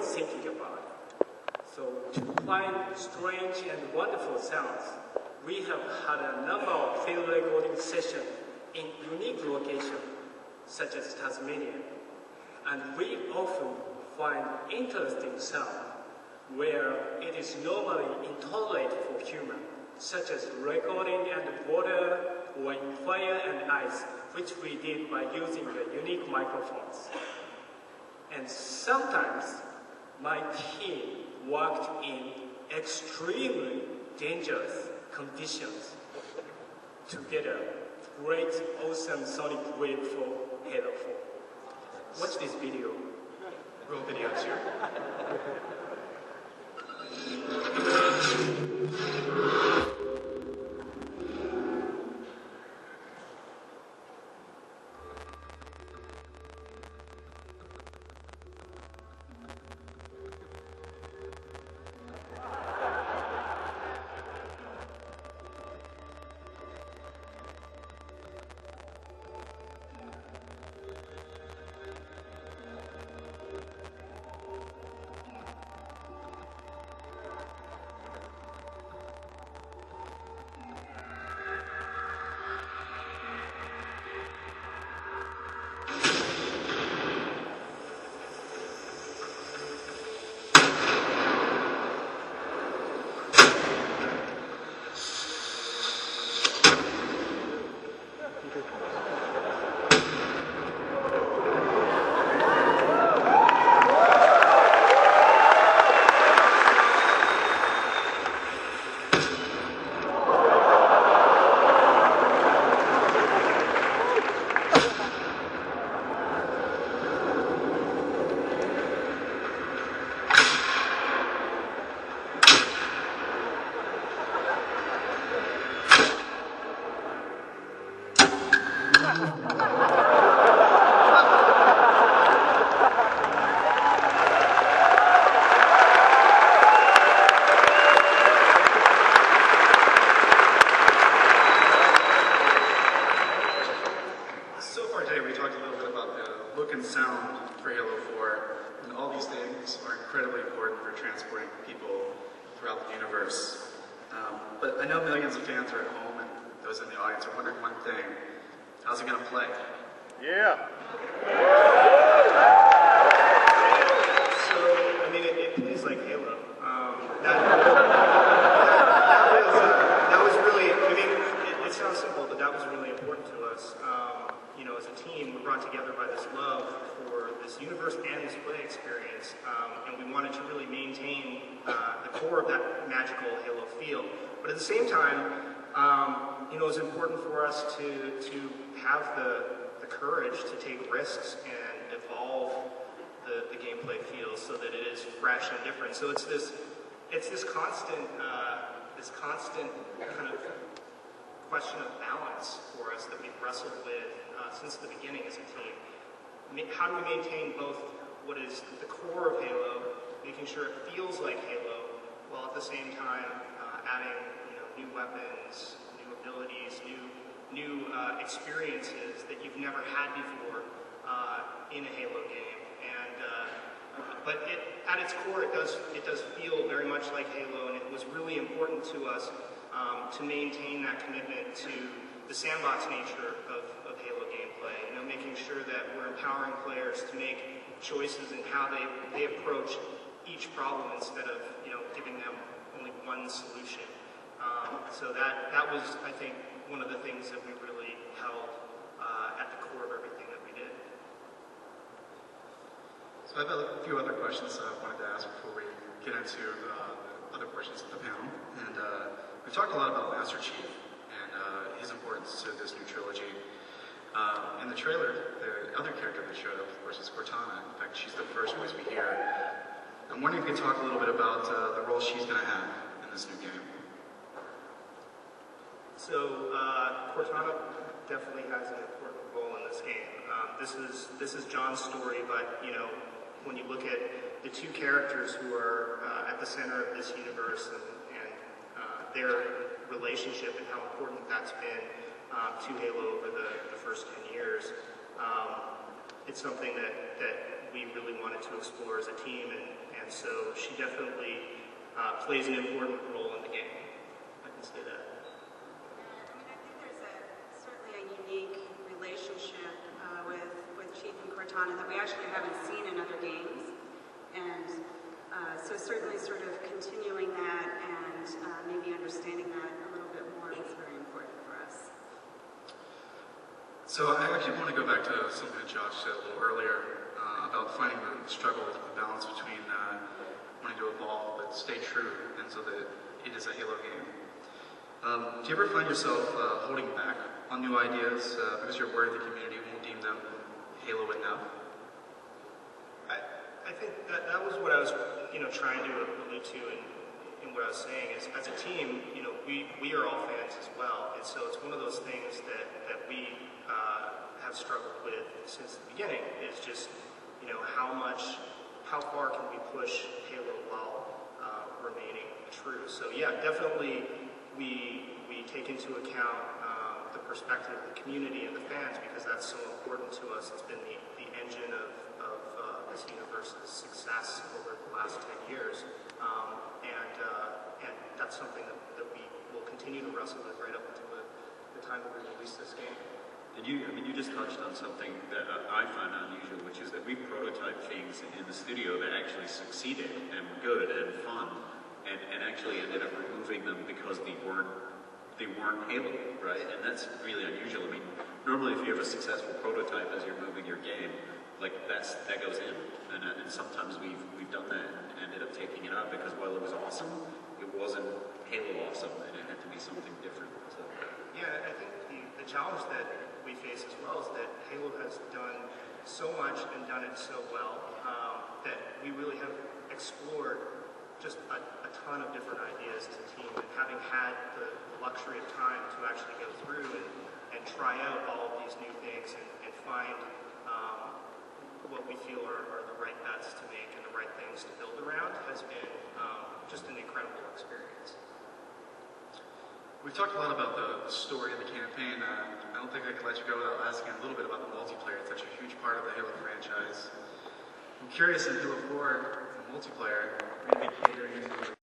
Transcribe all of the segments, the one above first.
always thinking about. So to find strange and wonderful sounds, we have had a number of field recording sessions in unique locations, such as Tasmania. And we often find interesting sound where it is normally intolerable for human, such as recording and water or in fire and ice, which we did by using the unique microphones. And sometimes my team worked in extremely dangerous conditions to get a great, awesome sonic wave for Halo 4. Watch this video. Roll videos here. But I know millions of fans are at home and those in the audience are wondering one thing. How's it going to play? Yeah. So, I mean, it plays like Halo. That was really, I mean, it sounds simple, but that was really important to us. You know, as a team, we're brought together by this love for this universe and this play experience, and we wanted to really maintain the core of that magical Halo feel. But at the same time, you know, it was important for us to have the courage to take risks and evolve the gameplay feel so that it is fresh and different. So it's this constant kind of question of balance for us that we've wrestled with since the beginning as a team. How do we maintain both what is the core of Halo, making sure it feels like Halo, while at the same time adding, you know, new weapons, new abilities, new experiences that you've never had before in a Halo game. But at its core, it does feel very much like Halo, and it was really important to us to maintain that commitment to the sandbox nature of Halo gameplay. You know, making sure that we're empowering players to make choices in how they approach each problem instead of, you know, giving them only one solution. So that was, I think, one of the things that we really held at the core of everything that we did. So I have a few other questions I wanted to ask before we get into other portions of the panel. And we've talked a lot about Master Chief and his importance to this new trilogy. In the trailer, the other character that showed up, of course, is Cortana. In fact, she's the first voice we hear. I'm wondering if you could talk a little bit about the role she's going to have in this new game. So Cortana definitely has an important role in this game. This is John's story, but you know, when you look at the two characters who are at the center of this universe and their relationship and how important that's been to Halo over the first 10 years, it's something that we really wanted to explore as a team, and and so she definitely plays an important role in the game. I can say that. I mean, I think there's certainly a unique relationship with Chief and Cortana that we actually haven't seen in other games, and so certainly sort of continuing that and maybe understanding that a little bit more is very important for us. So I actually want to go back to something that Josh said a little earlier about finding the struggle with the balance between wanting to evolve but stay true, and so that it is a Halo game. Do you ever find yourself holding back on new ideas because you're worried the community won't deem them Halo enough? I think that was what I was, trying to allude to in what I was saying is, as a team, we are all fans as well, and so it's one of those things that we have struggled with since the beginning. Is just, how far can we push Halo while remaining true? So yeah, definitely we take into account the perspective of the community and the fans, because that's so important to us. It's been the engine of this universe's success over the last 10 years. And that's something that we will continue to wrestle with right up until the time that we release this game. And you just touched on something that I find unusual, which is that we prototype things in the studio that actually succeeded and were good and fun, and actually ended up removing them because they weren't Halo, right? And that's really unusual. I mean, normally if you have a successful prototype as you're moving your game, like that goes in, and sometimes we've done that and ended up taking it out because while it was awesome, it wasn't Halo awesome, and it had to be something different. So. Yeah, I think the challenge that we face as well is that Halo has done so much and done it so well that we really have explored just a ton of different ideas as a team, and having had the luxury of time to actually go through and try out all of these new things and find what we feel are the right bets to make and the right things to build around has been just an incredible experience. We've talked a lot about the story of the campaign. I don't think I could let you go without asking a little bit about the multiplayer. It's such a huge part of the Halo franchise. I'm curious, in Halo 4, the multiplayer, we're going to be catering into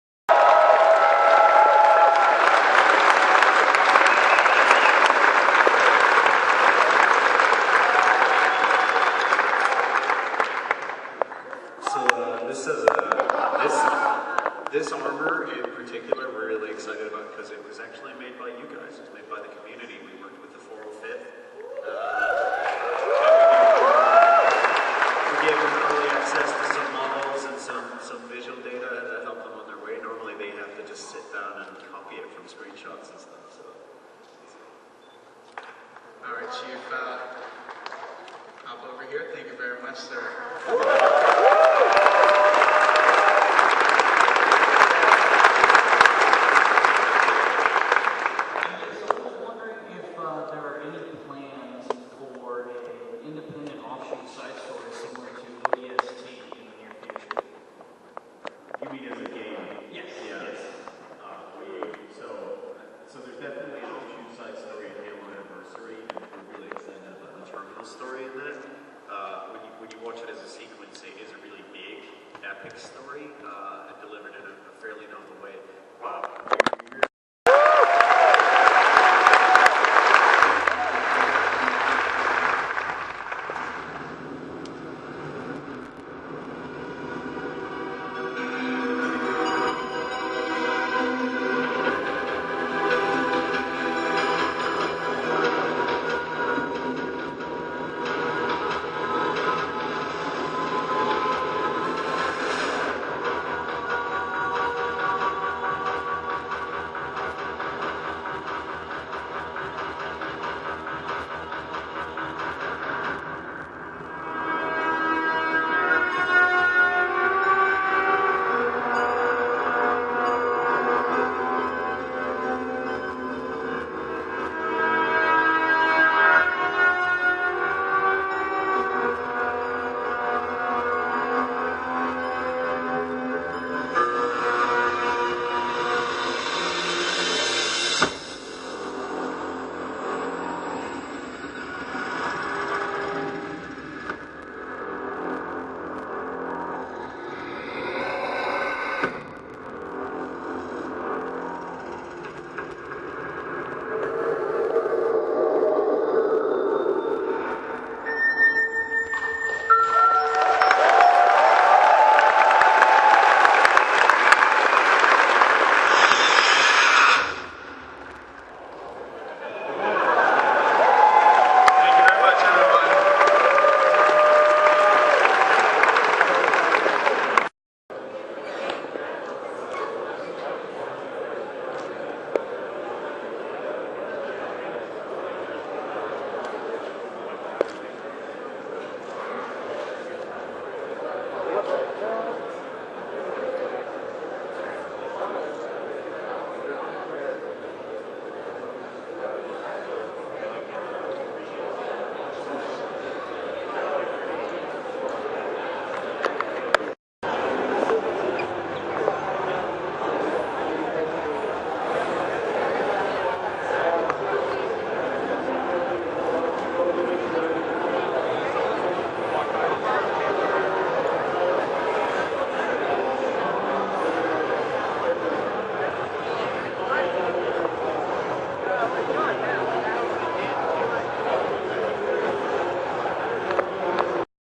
This armor in particular, we're really excited about because it was actually made by you guys. It was made by the community. We worked with the 405th. We gave them early access to some models and some visual data to help them on their way. Normally they have to just sit down and copy it from screenshots and stuff. So. All right, Chief, hop over here. Thank you very much, sir. Story and delivered in a fairly novel way.